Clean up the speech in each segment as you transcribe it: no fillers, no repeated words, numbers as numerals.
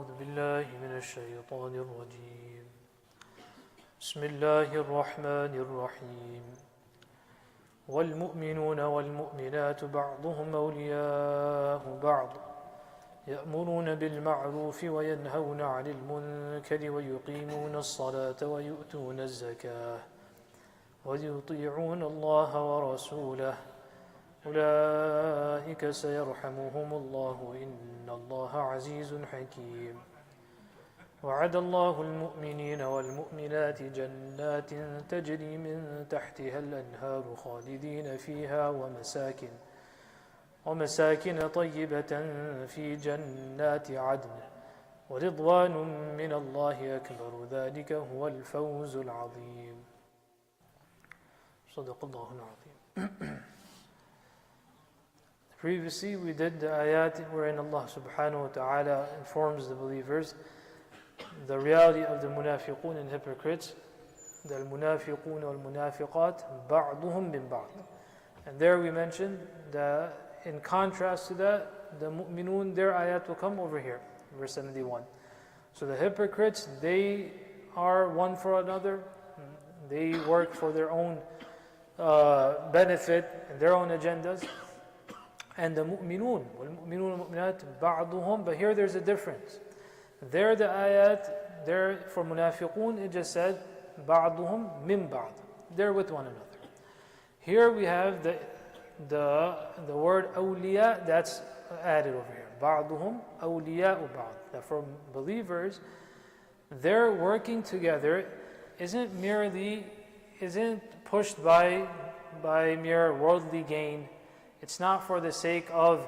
أعوذ بالله من الشيطان الرجيم بسم الله الرحمن الرحيم والمؤمنون والمؤمنات بعضهم أولياء بعض يأمرون بالمعروف وينهون عن المنكر ويقيمون الصلاة ويؤتون الزكاة ويطيعون الله ورسوله أولئك سيرحمهم الله إن الله عزيز حكيم وعد الله المؤمنين والمؤمنات جنات تجري من تحتها الأنهار خالدين فيها ومساكن طيبة في جنات عدن ورضوان من الله أكبر ذلك هو الفوز العظيم صدق الله العظيم. Previously we did the ayat wherein Allah subhanahu wa ta'ala informs the believers the reality of the munafiqun and hypocrites, the munafiqun wal munafiqat ba'duhum min ba'd. And there we mentioned that in contrast to that, the mu'minun, their ayat will come over here, verse 71. So the hypocrites, they are one for another, they work for their own benefit and their own agendas. And the mu'minun, wal-mu'minun wal-mu'minat ba'duhum, but here there's a difference. There the ayat, there for munafiqun, it just said ba'duhum min ba'd. They're with one another. Here we have the word awliya that's added over here. Ba'duhum awliya'u ba'd. That for believers, their working together isn't pushed by mere worldly gain. It's not for the sake of,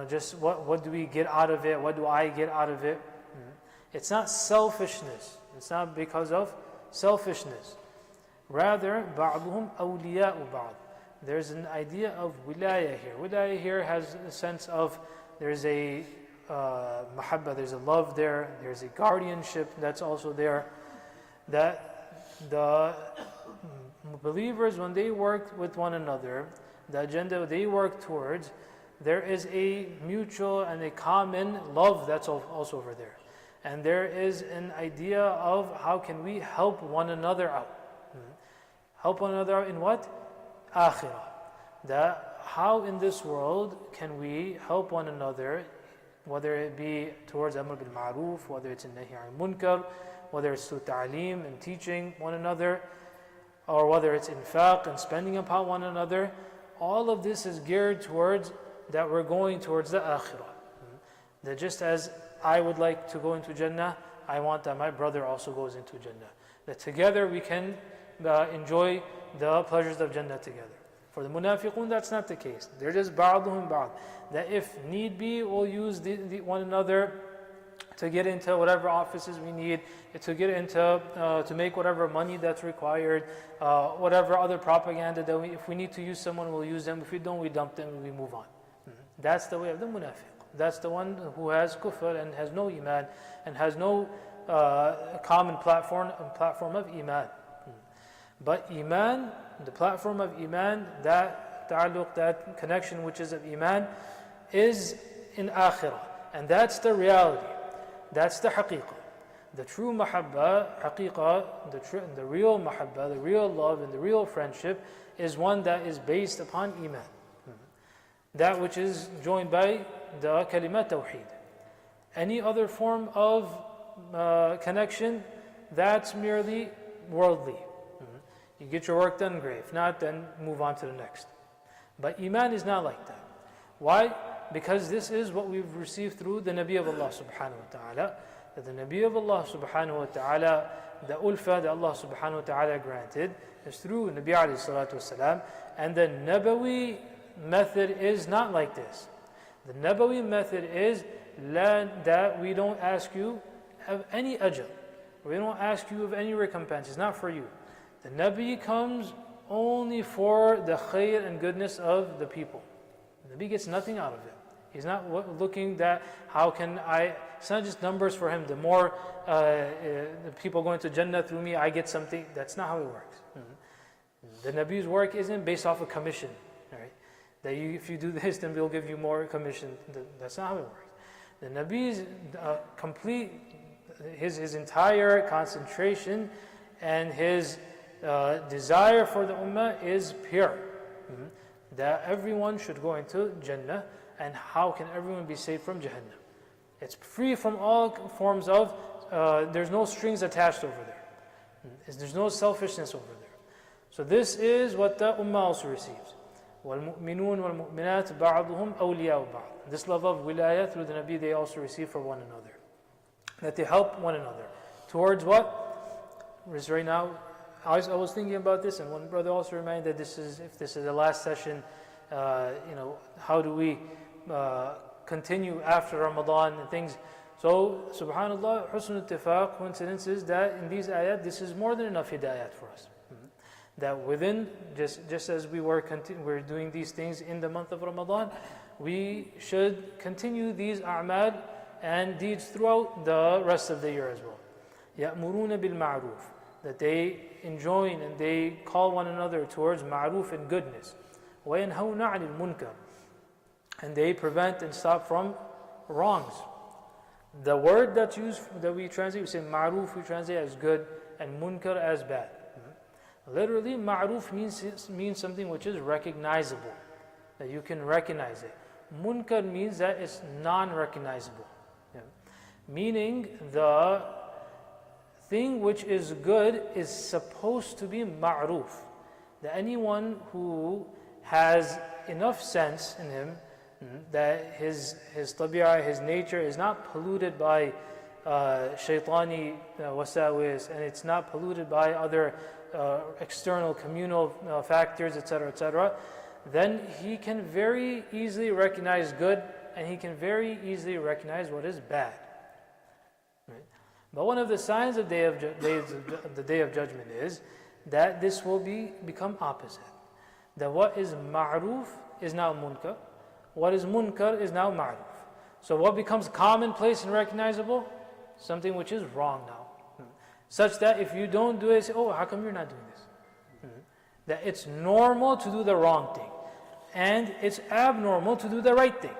just what do we get out of it? What do I get out of it? It's not selfishness. It's not because of selfishness. Rather, ba'duhum awliya'u ba'd. There's an idea of wilaya here. Wilaya here has a sense of there's a mahabba, there's a love there, there's a guardianship that's also there. That the believers, when they work with one another, the agenda they work towards, there is a mutual and a common love that's also over there. And there is an idea of how can we help one another out. Help one another out in what? Akhirah. That how in this world can we help one another, whether it be towards amr bil ma'roof, whether it's in nahi al munkar, whether it's through ta'aleem and teaching one another, or whether it's infaq and spending upon one another. All of this is geared towards that we're going towards the akhirah. That just as I would like to go into Jannah, I want that my brother also goes into Jannah. That together we can enjoy the pleasures of Jannah together. For the munafiqun, that's not the case. They're just ba'duhum ba'd. That if need be, we'll use one another to get into whatever offices we need, to get into, to make whatever money that's required, whatever other propaganda that if we need to use someone, we'll use them. If we don't, we dump them and we move on. That's the way of the munafiq. That's the one who has kufr and has no iman and has no common platform of iman. But iman, the platform of iman, that ta'alluq, that connection which is of iman, is in akhirah. And that's the reality. That's the haqiqah. The true mahabba, haqiqah, the real mahabba, the real love and the real friendship is one that is based upon iman. That which is joined by the kalimat tawheed. Any other form of connection, that's merely worldly. You get your work done, great. If not, then move on to the next. But iman is not like that. Why? Because this is what we've received through the Nabi of Allah subhanahu wa ta'ala. That the Nabi of Allah subhanahu wa ta'ala, the ulfa that Allah subhanahu wa ta'ala granted is through Nabi alayhi salatu wasalam. And the Nabawi method is not like this. The Nabawi method is that we don't ask you of any ajr. We don't ask you of any recompense. It's not for you. The Nabi comes only for the khair and goodness of the people. The Nabi gets nothing out of it. He's not looking that how can it's not just numbers for him. The more the people going to Jannah through me, I get something. That's not how it works. The Nabi's work isn't based off a commission. Right? That if you do this, then we'll give you more commission. That's not how it works. The Nabi's complete, his entire concentration and his desire for the Ummah is pure. That everyone should go into Jannah, and how can everyone be saved from Jahannam? It's free from all forms of, there's no strings attached over there. There's no selfishness over there. So this is what the Ummah also receives. وَالْمُؤْمِنُونَ وَالْمُؤْمِنَاتِ بَعْضُهُمْ أَوْلِيَاءُ بَعْضٍ. This love of wilayah through the Nabi they also receive for one another. That they help one another. Towards what? Right now, I was thinking about this, and one brother also reminded that if this is the last session, how do we continue after Ramadan and things. So, subhanAllah, husn ittifaq, coincidence is that in these ayat, this is more than enough hidayat for us. That within, just as we're doing these things in the month of Ramadan, we should continue these a'mal and deeds throughout the rest of the year as well. يَأْمُرُونَ بِالْمَعْرُوفِ, that they enjoin and they call one another towards ma'roof and goodness. وَيَنْهَوْنَ عَنِ الْمُنْكَرِ, and they prevent and stop from wrongs. The word that's used, that we translate, we say ma'roof, we translate as good, and munkar as bad. Literally, ma'roof means something which is recognizable, that you can recognize it. Munkar means that it's non-recognizable. Meaning, the thing which is good is supposed to be ma'roof. That anyone who has enough sense in him, that his tabi'ah, his nature is not polluted by shaitani wasawis, and it's not polluted by other external communal factors, etc., then he can very easily recognize good, and he can very easily recognize what is bad. Right? But one of the signs of the Day of Judgment is that this will become opposite. That what is ma'roof is now munkar, what is munkar is now ma'roof. So what becomes commonplace and recognizable? Something which is wrong now. Such that if you don't do it, say, oh, how come you're not doing this? That it's normal to do the wrong thing. And it's abnormal to do the right thing.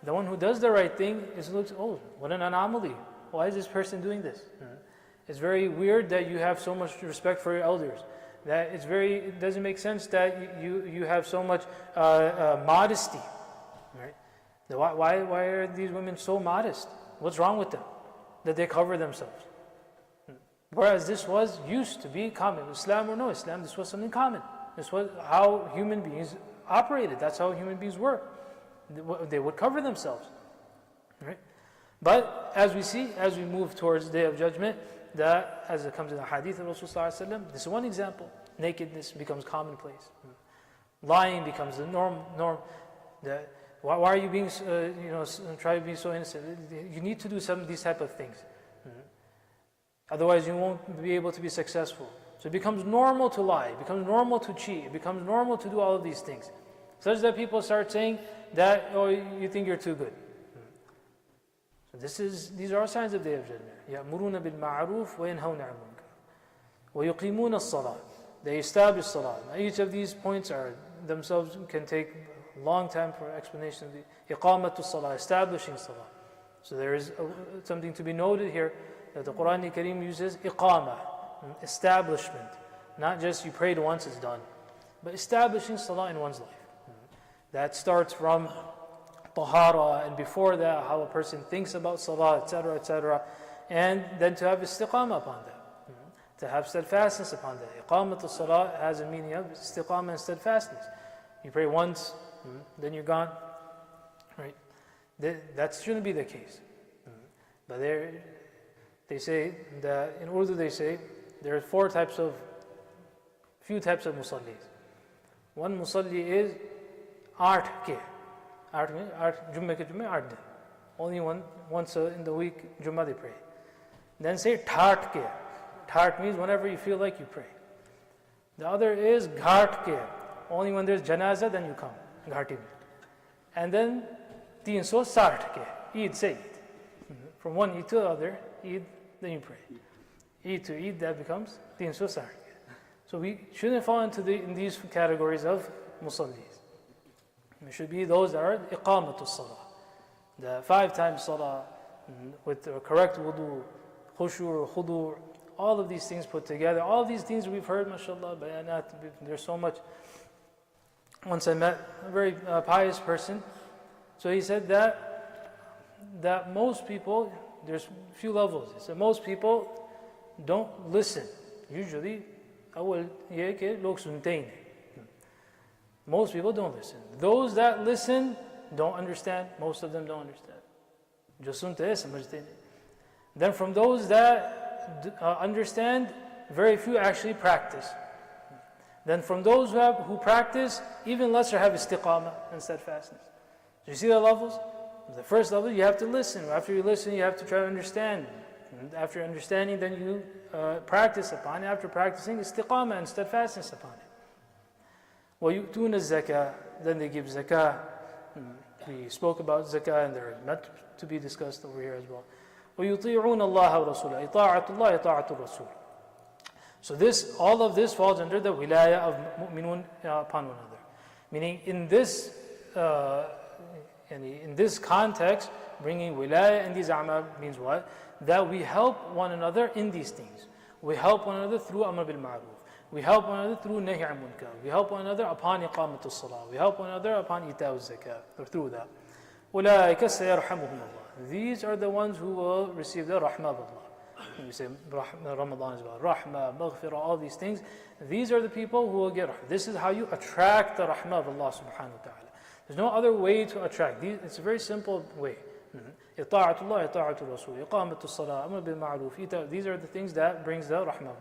The one who does the right thing looks, oh, what an anomaly. Why is this person doing this? It's very weird that you have so much respect for your elders. That it doesn't make sense that you have so much modesty. Right? Why are these women so modest? What's wrong with them? That they cover themselves. Whereas this used to be common. Islam or no Islam, this was something common. This was how human beings operated. That's how human beings were. They would cover themselves. Right? But as we move towards the Day of Judgment, that as it comes in the hadith of Rasulullah, this is one example. Nakedness becomes commonplace. Lying becomes the norm. Why are you being, try to be so innocent? You need to do some of these type of things. Otherwise, you won't be able to be successful. So it becomes normal to lie. It becomes normal to cheat. It becomes normal to do all of these things. Such that people start saying that, oh, you think you're too good. So these are signs of the Day of Judgment. يَأْمُرُونَ بِالْمَعْرُوفِ وَيَنْهَوْنَ عَنِ الْمُنكَرِ وَيُقِيمُونَ الصَّلَاةِ. They establish salah. Now, each of these points themselves can take a long time for explanation of the iqamatu salah, establishing salah. So there is something to be noted here, that the Quran Kareem uses iqama, establishment. Not just you prayed once, it's done. But establishing salah in one's life. That starts from tahara, and before that, how a person thinks about salah, etc., and then to have istiqamah upon that. To have steadfastness upon that. Iqamatul salah has a meaning of istiqamah and steadfastness. You pray once, then you're gone. Right? That shouldn't be the case. But they say that in Urdu they say there are few types of musallis. One musalli is art ke. Art Jummah ke Jummah, art din. Only once in the week Jummah they pray. Then say thart ke. Thart means whenever you feel like you pray. The other is ghat ke. Only when there's janazah then you come. Ghati mein. And then 360 ke. Eid say Eid. From one Eid to the other Eid, then you pray. Eid to Eid, that becomes 360 ke. So we shouldn't fall into in these categories of musallis. We should be those that are iqamatul salah. the 5 times salah, with the correct wudu, khushu', khudu', all of these things put together. All of these things we've heard, mashallah, bayanat, there's so much. Once I met a very pious person, so he said that most people, there's few levels. He said most people don't listen. Usually, most people don't listen. Those that listen don't understand. Most of them don't understand. Then from those that understand, very few actually practice. Then from those who practice, even lesser have istiqamah and steadfastness. So you see the levels? The first level, you have to listen. After you listen, you have to try to understand. And after understanding, then you practice upon it. After practicing, istiqamah and steadfastness upon it. وَيُؤْتُونَ الزَّكَاةَ, then they give zakah. We spoke about zakah, and they're meant to be discussed over here as well. وَيُطِيعُونَ اللَّهَ وَرَسُولَهُ, إِطَاعَةُ اللَّهِ إِطَاعَةُ الرَّسُولِ. So all of this falls under the wilaya of mu'minun upon one another. Meaning in this context, bringing wilaya in these a'mal means what? That we help one another in these things. We help one another through amr bil ma'ruf. We help one another through nahy al munkar. We help one another upon iqamatul salah. We help one another upon ita'u zakah, or through that. أُولَٰئِكَ سَيَرْحَمُهُمُ اللَّهُ. These are the ones who will receive the rahmah of Allah. When we say Ramadan is about rahmah, maghfirah, all these things, these are the people who will get rahmah. This is how you attract the rahmah of Allah subhanahu wa ta'ala. There's no other way to attract. It's a very simple way. إطاعة الله إطاعة الرسول إقامة الصلاة أمر بالمعروف. These are the things that brings the rahmah.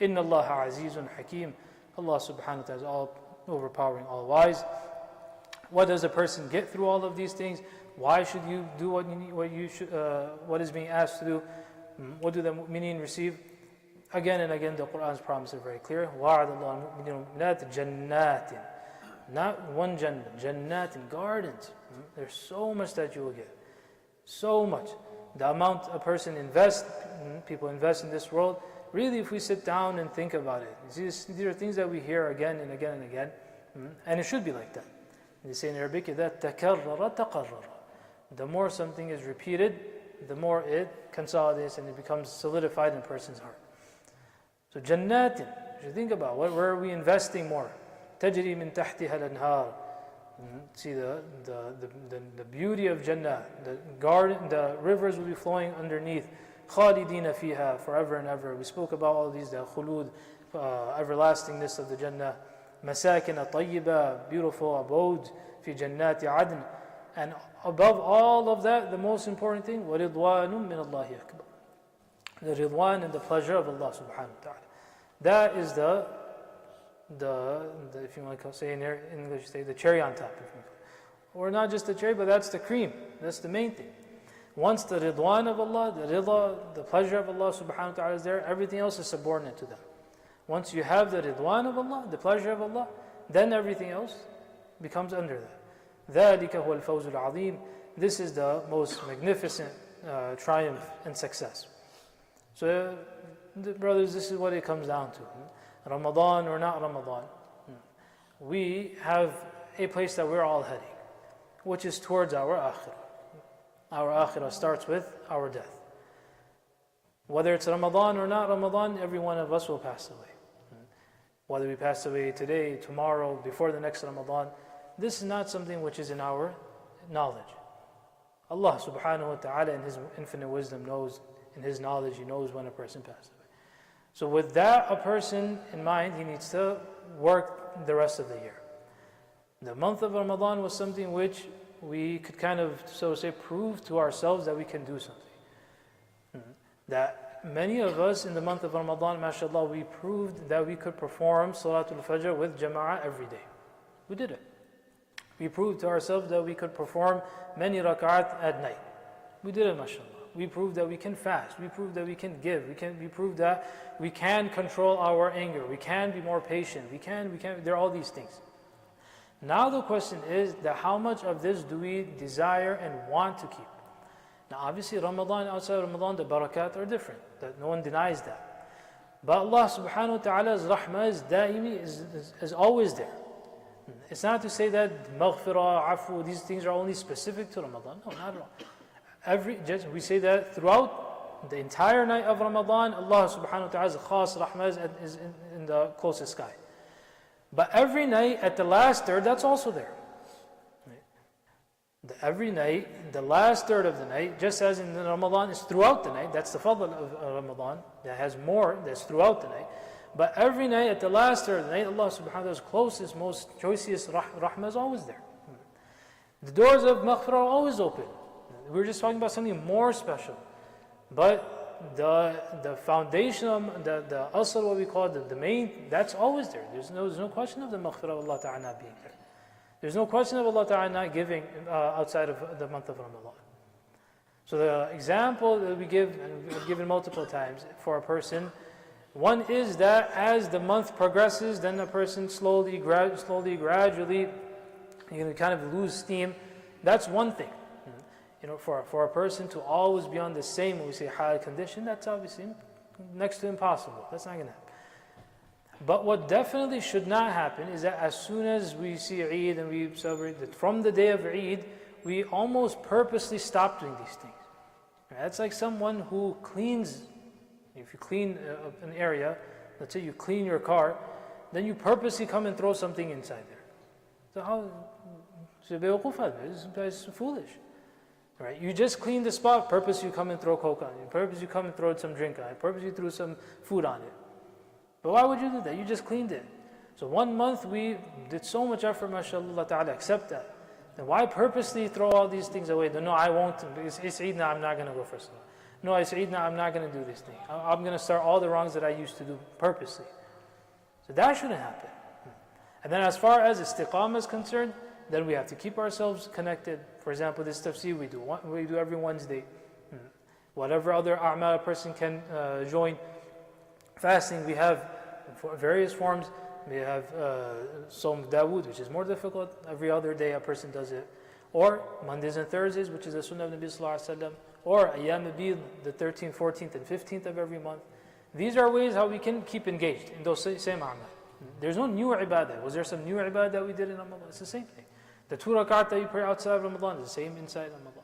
إن الله عزيز حكيم. Allah subhanahu wa ta'ala is all overpowering, all wise. What does a person get through all of these things? Why should you do what is being asked to do? What do the mu'mineen receive? Again and again, the Qur'an's promise is very clear. وَعَدَ اللَّهُ الْمُؤْمِنِينَ وَالْمُؤْمِنَاتِ جَنَّاتٍ. Not one jannah, jannatin, gardens. There's so much that you will get. So much. The amount a person invests, people invest in this world, really if we sit down and think about it, these are things that we hear again and again and again, and it should be like that. They say in Arabic, that تَكَرَّرَ تَقَرَّرَ. The more something is repeated, the more it consolidates and it becomes solidified in a person's heart. So jannatin, if you think about where are we investing more? تَجْرِي مِن تَحْتِهَا الْأَنْهَارِ. See the beauty of Jannah, the garden, the rivers will be flowing underneath. خَالِدِينَ فِيهَا, forever and ever. We spoke about all these, the khulud, everlastingness of the Jannah. مَسَاكِنَ طَيِّبَةً, beautiful abode. فِي جَنَّاتِ عَدْنٍ. And above all of that, the most important thing, وَرِضْوَانٌ مِّنَ اللَّهِ أَكْبَرُ. The ridwan and the pleasure of Allah subhanahu wa ta'ala. That is the if you want to say in English, say the cherry on top. Or not just the cherry, but that's the cream. That's the main thing. Once the ridwan of Allah, the pleasure of Allah subhanahu wa ta'ala is there, everything else is subordinate to that. Once you have the ridwan of Allah, the pleasure of Allah, then everything else becomes under that. ذَلِكَ هُوَ الْفَوْزُ الْعَظِيمُ. This is the most magnificent triumph and success. So, brothers, this is what it comes down to. Ramadan or not Ramadan, we have a place that we're all heading, which is towards our akhirah. Our akhirah starts with our death. Whether it's Ramadan or not Ramadan, every one of us will pass away. Whether we pass away today, tomorrow, before the next Ramadan, this is not something which is in our knowledge. Allah subhanahu wa ta'ala in His infinite wisdom knows, in His knowledge, He knows when a person passes away. So with that a person in mind, he needs to work the rest of the year. The month of Ramadan was something which we could kind of, so to say, prove to ourselves that we can do something. That many of us in the month of Ramadan, mashallah, we proved that we could perform Salatul Fajr with Jama'ah every day. We did it. We proved to ourselves that we could perform many rak'at at night. We did it, mashallah. We proved that we can fast. We proved that we can give. We proved that we can control our anger. We can be more patient. There are all these things. Now the question is that how much of this do we desire and want to keep? Now obviously Ramadan, outside Ramadan, the barakat are different. That no one denies that. But Allah subhanahu wa ta'ala's rahmah is daimi, is always there. It's not to say that maghfirah, afu, these things are only specific to Ramadan. No, not at all. We say that throughout the entire night of Ramadan, Allah subhanahu wa ta'ala's khas rahmah is in the closest sky. But every night at the last third, that's also there. Every night, the last third of the night, just as in Ramadan, is throughout the night. That's the fadl of Ramadan. That has more, that's throughout the night. But every night, at the last third of the night, Allah subhanahu wa ta'ala's closest, most choicest rahmah is always there. The doors of maghfirah are always open. We're just talking about something more special. But the foundation, the asl, what we call it, the main, that's always there. There's no question of the maghfirah of Allah ta'ala not being there. There's no question of Allah ta'ala not giving outside of the month of Ramadan. So the example that we give, and we've given multiple times for a person, one is that as the month progresses, then a person slowly, gradually, kind of lose steam. That's one thing. For a person to always be on the same, when we say high condition, that's obviously next to impossible. That's not going to happen. But what definitely should not happen is that as soon as we see Eid and we celebrate that from the day of Eid, we almost purposely stop doing these things. That's like someone who cleans. If you clean an area, let's say you clean your car, then you purposely come and throw something inside there. So how? It's foolish. Right? You just clean the spot, purpose you come and throw coke on it, purpose you come and throw some drink on it, purpose you threw some food on it. But why would you do that? You just cleaned it. So 1 month we did so much effort, mashallah ta'ala, accept that. Then why purposely throw all these things away? No, I won't. It's Eid now, I'm not going to go for salah. No, it's Eid now, I'm not going to do this thing. I'm going to start all the wrongs that I used to do purposely. So that shouldn't happen. And then as far as istiqamah is concerned, then we have to keep ourselves connected. For example, this tafseer we do every Wednesday. Whatever other a'mal a person can join. Fasting, we have various forms. We have Som Dawood, which is more difficult. Every other day a person does it. Or Mondays and Thursdays, which is the Sunnah of Nabi Sallallahu Alaihi Wasallam. Or Ayyam al-Bid, the 13th, 14th, and 15th of every month. These are ways how we can keep engaged in those same a'mal. There's no new ibadah. Was there some new ibadah that we did in Ramadan? It's the same thing. The 2 rakat that you pray outside of Ramadan is the same inside Ramadan.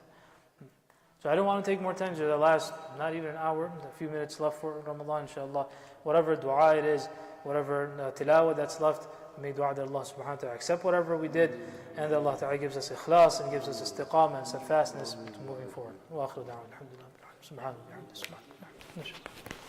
So I don't want to take more time. There's the last, not even an hour, a few minutes left for Ramadan, inshallah. Whatever dua it is, whatever tilawah that's left, may dua that Allah subhanahu wa ta'ala accept whatever we did, and Allah ta'ala gives us ikhlas and gives us istiqamah and steadfastness to moving forward. Wa akhiru da'wana, alhamdulillah, subhanahu wa ta'ala.